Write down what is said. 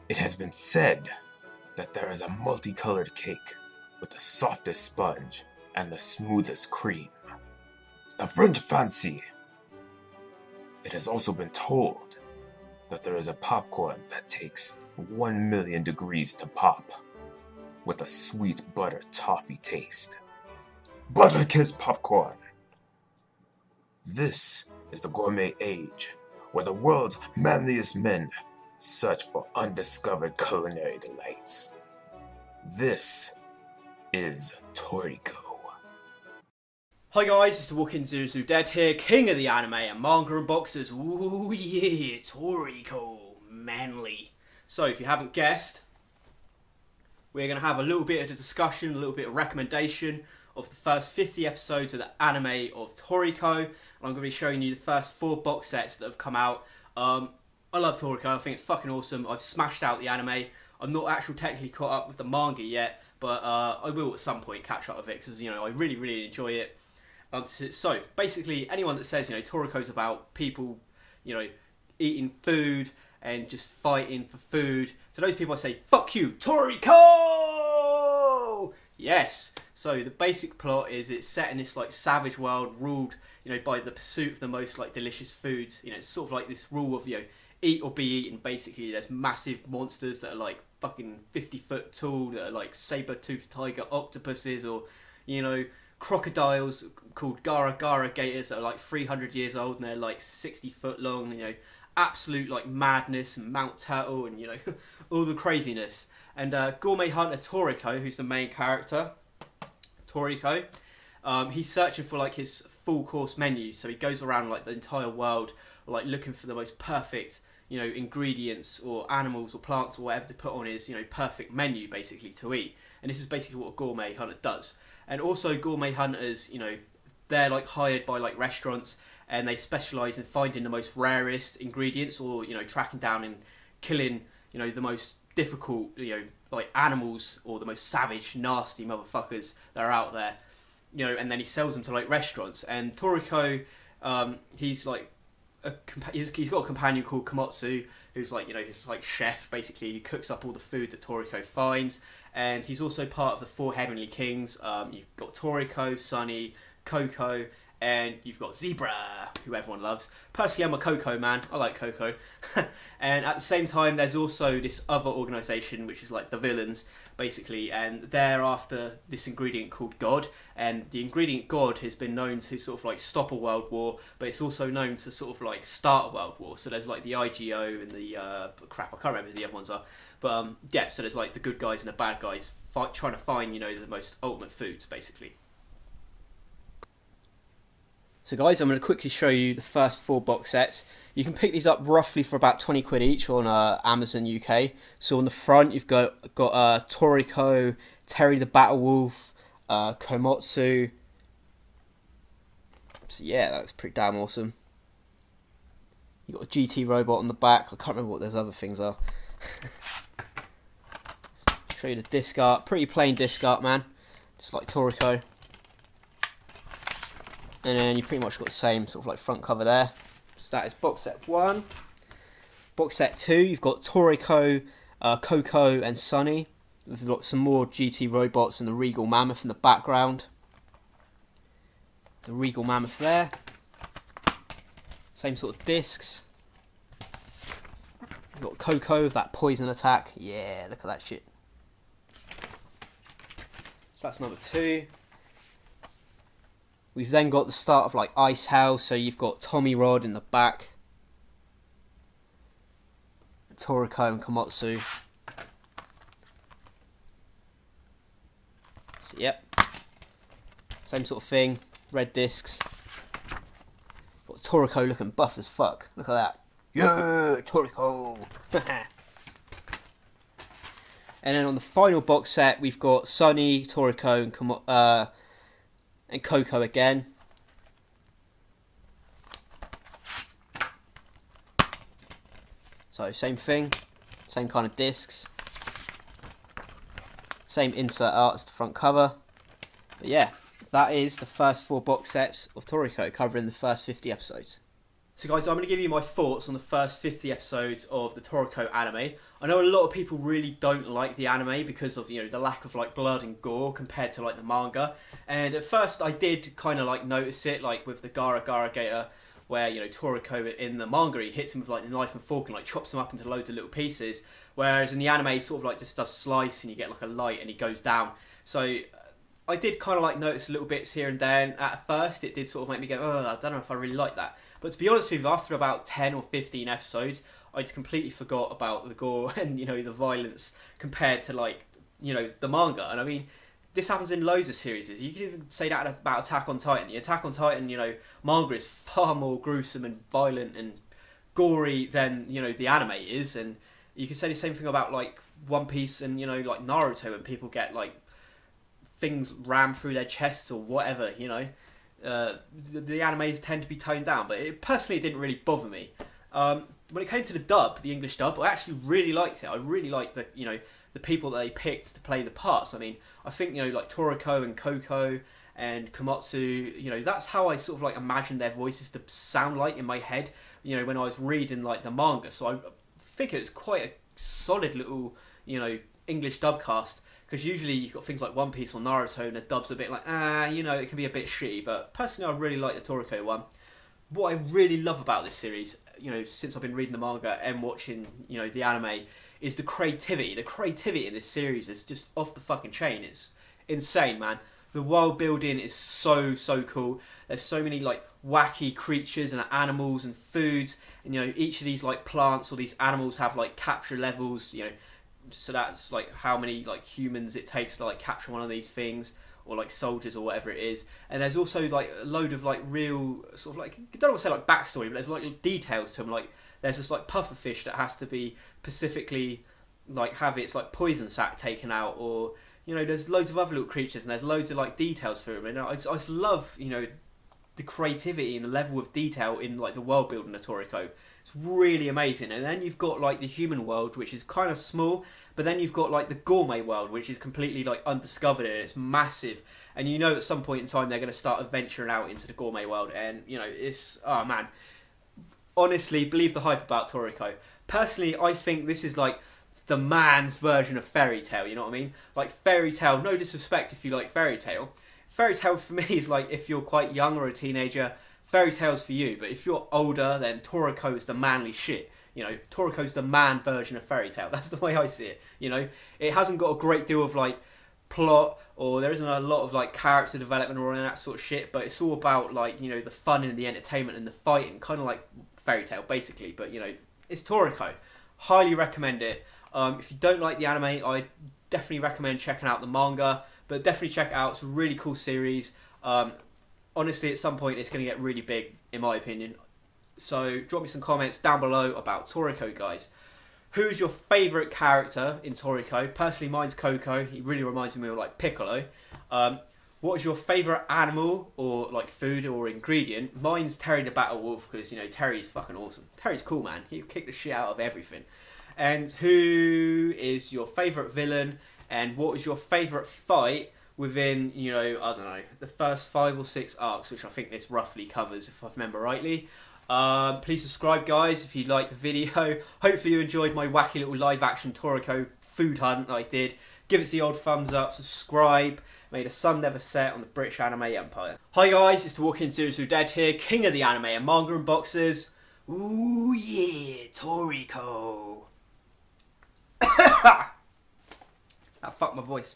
It has been said that there is a multicolored cake with the softest sponge and the smoothest cream. A French fancy. It has also been told that there is a popcorn that takes 1 million degrees to pop, with a sweet butter toffee taste. Butter Kiss Popcorn. This is the gourmet age, where the world's manliest men search for undiscovered culinary delights. This is Toriko. Hi guys, it's the Walking Zuzu Dead here, king of the anime and manga unboxers. Ooh yeah, Toriko, manly. So if you haven't guessed, we're going to have a little bit of a discussion, a little bit of recommendation of the first 50 episodes of the anime of Toriko. And I'm going to be showing you the first 4 box sets that have come out. I love Toriko, I think it's fucking awesome. I've smashed out the anime. I'm not actually technically caught up with the manga yet, but I will at some point catch up with it because, you know, I really enjoy it. So basically, anyone that says, you know, Toriko's about people, you know, eating food and just fighting for food, to those people I say, fuck you, Toriko! Yes. So the basic plot is it's set in this like savage world ruled, you know, by the pursuit of the most like delicious foods. You know, it's sort of like this rule of, you know, eat or be eaten. Basically, there's massive monsters that are like fucking 50-foot tall, that are like saber-toothed tiger octopuses, or, you know, crocodiles called Gara gators that are like 300 years old and they're like 60-foot long. You know, absolute like madness, and Mount Turtle, and, you know, all the craziness. And gourmet hunter Toriko, who's the main character, Toriko, he's searching for like his full course menu. So he goes around like the entire world, like looking for the most perfect, you know, ingredients or animals or plants or whatever to put on his, you know, perfect menu basically to eat. And this is basically what a gourmet hunter does. And also gourmet hunters, you know, they're like hired by like restaurants, and they specialise in finding the most rarest ingredients, or, you know, tracking down and killing, you know, the most difficult, you know, like animals, or the most savage, nasty motherfuckers that are out there, you know, and then he sells them to like restaurants. And Toriko, he's like he's got a companion called Komatsu, who's like, you know, his like chef basically, who cooks up all the food that Toriko finds. And he's also part of the 4 heavenly kings. You've got Toriko, Sunny, Coco, and you've got Zebra, who everyone loves. Personally, I'm a Coco man. I like Coco. And at the same time, there's also this other organisation, which is like the villains, basically, and they're after this ingredient called God. And the ingredient God has been known to sort of like stop a world war, but it's also known to sort of like start a world war. So there's like the IGO and the crap, I can't remember who the other ones are. But yeah, so there's like the good guys and the bad guys trying to find, you know, the most ultimate foods, basically. So guys, I'm going to quickly show you the first 4 box sets. You can pick these up roughly for about 20 quid each on Amazon UK. So on the front, you've got Toriko, Terry the Battle Wolf, Komatsu. So yeah, that looks pretty damn awesome. You've got a GT robot on the back. I can't remember what those other things are. Show you the disc art. Pretty plain disc art, man. Just like Toriko. And then you pretty much got the same sort of like front cover there. So that is box set 1. Box set 2, you've got Toriko, Coco and Sunny. We've got some more GT robots and the Regal Mammoth in the background. The Regal Mammoth there. Same sort of discs. You've got Coco with that poison attack. Yeah, look at that shit. So that's number 2. We've then got the start of like Ice House, so you've got Tommy Rod in the back, Toriko and Komatsu. So yep, same sort of thing, red discs. Got Toriko looking buff as fuck. Look at that. Yeah, Toriko. And then on the final box set, we've got Sunny, Toriko, and Coco again. So same thing, same kind of discs, same insert art as the front cover. But yeah, that is the first 4 box sets of Toriko, covering the first 50 episodes. So guys, I'm going to give you my thoughts on the first 50 episodes of the Toriko anime. I know a lot of people really don't like the anime because of, the lack of like blood and gore compared to like the manga. And at first I did kind of like notice it, like with the Gara Gator, where, Toriko in the manga, he hits him with like the knife and fork and like chops him up into loads of little pieces. Whereas in the anime, he sort of like just does slice and you get like a light and he goes down. So I did kind of like notice little bits here and there. And at first it did sort of make me go, oh, I don't know if I really like that. But to be honest with you, after about 10 or 15 episodes, I just completely forgot about the gore and, the violence compared to, like, the manga. And I mean, this happens in loads of series. You can even say that about Attack on Titan. The Attack on Titan, manga is far more gruesome and violent and gory than, the anime is. And you can say the same thing about, like, One Piece and, like Naruto, when people get, like, things rammed through their chests or whatever, the animes tend to be toned down, but personally it didn't really bother me. When it came to the dub, the English dub, I actually really liked it. I really liked the people that they picked to play the parts. I mean, I think like Toriko and Koko and Komatsu, that's how I sort of like imagined their voices to sound like in my head. When I was reading like the manga, so I think it's quite a solid little English dub cast. Because usually you've got things like One Piece or Naruto and the dub's a bit like, it can be a bit shitty. But personally, I really like the Toriko one. What I really love about this series, since I've been reading the manga and watching, the anime, is the creativity. The creativity in this series is just off the fucking chain. It's insane, man. The world building is so cool. There's so many like wacky creatures and animals and foods. And, each of these like plants or these animals have like capture levels, so that's like how many like humans it takes to like capture one of these things, or like soldiers or whatever it is. And there's also like a load of like real sort of like, I don't want to say like backstory, but there's like details to them. Like there's just like pufferfish that has to be specifically like have its like poison sac taken out, or there's loads of other little creatures and there's loads of like details for them. And I just love the creativity and the level of detail in like the world building of Toriko. It's really amazing. And then you've got like the human world, which is kind of small, but then you've got like the gourmet world, which is completely like undiscovered and it's massive. And at some point in time they're going to start venturing out into the gourmet world, and it's, oh man, honestly, believe the hype about Toriko. Personally, I think this is like the man's version of Fairy Tail, you know what I mean? Like Fairy Tail, no disrespect if you like Fairy Tail. Fairy Tail for me is like if you're quite young or a teenager, Fairy Tail's for you. But if you're older, then Toriko is the manly shit. Toriko's the man version of Fairy Tail. That's the way I see it. It hasn't got a great deal of like plot, or there isn't a lot of like character development or any of that sort of shit, but it's all about like, the fun and the entertainment and the fighting, kind of like Fairy Tail basically. But it's Toriko. Highly recommend it. If you don't like the anime, I definitely recommend checking out the manga, but definitely check it out. It's a really cool series. Honestly, at some point it's going to get really big, in my opinion. So drop me some comments down below about Toriko, guys. Who's your favourite character in Toriko? Personally, mine's Koko. He really reminds me of like Piccolo. What is your favourite animal or like food or ingredient? Mine's Terry the Battle Wolf, because Terry's fucking awesome. Terry's cool, man. He'll kick the shit out of everything. And who is your favourite villain? And what is your favourite fight within, I don't know, the first 5 or 6 arcs, which I think this roughly covers, if I remember rightly. Please subscribe, guys, if you liked the video. Hopefully you enjoyed my wacky little live-action Toriko food hunt that I did. Give it the old thumbs up, subscribe. May the sun never set on the British anime empire. Hi guys, it's the Walking Series of Dead here, king of the anime and manga unboxers. Ooh yeah, Toriko. Ah, fuck my voice.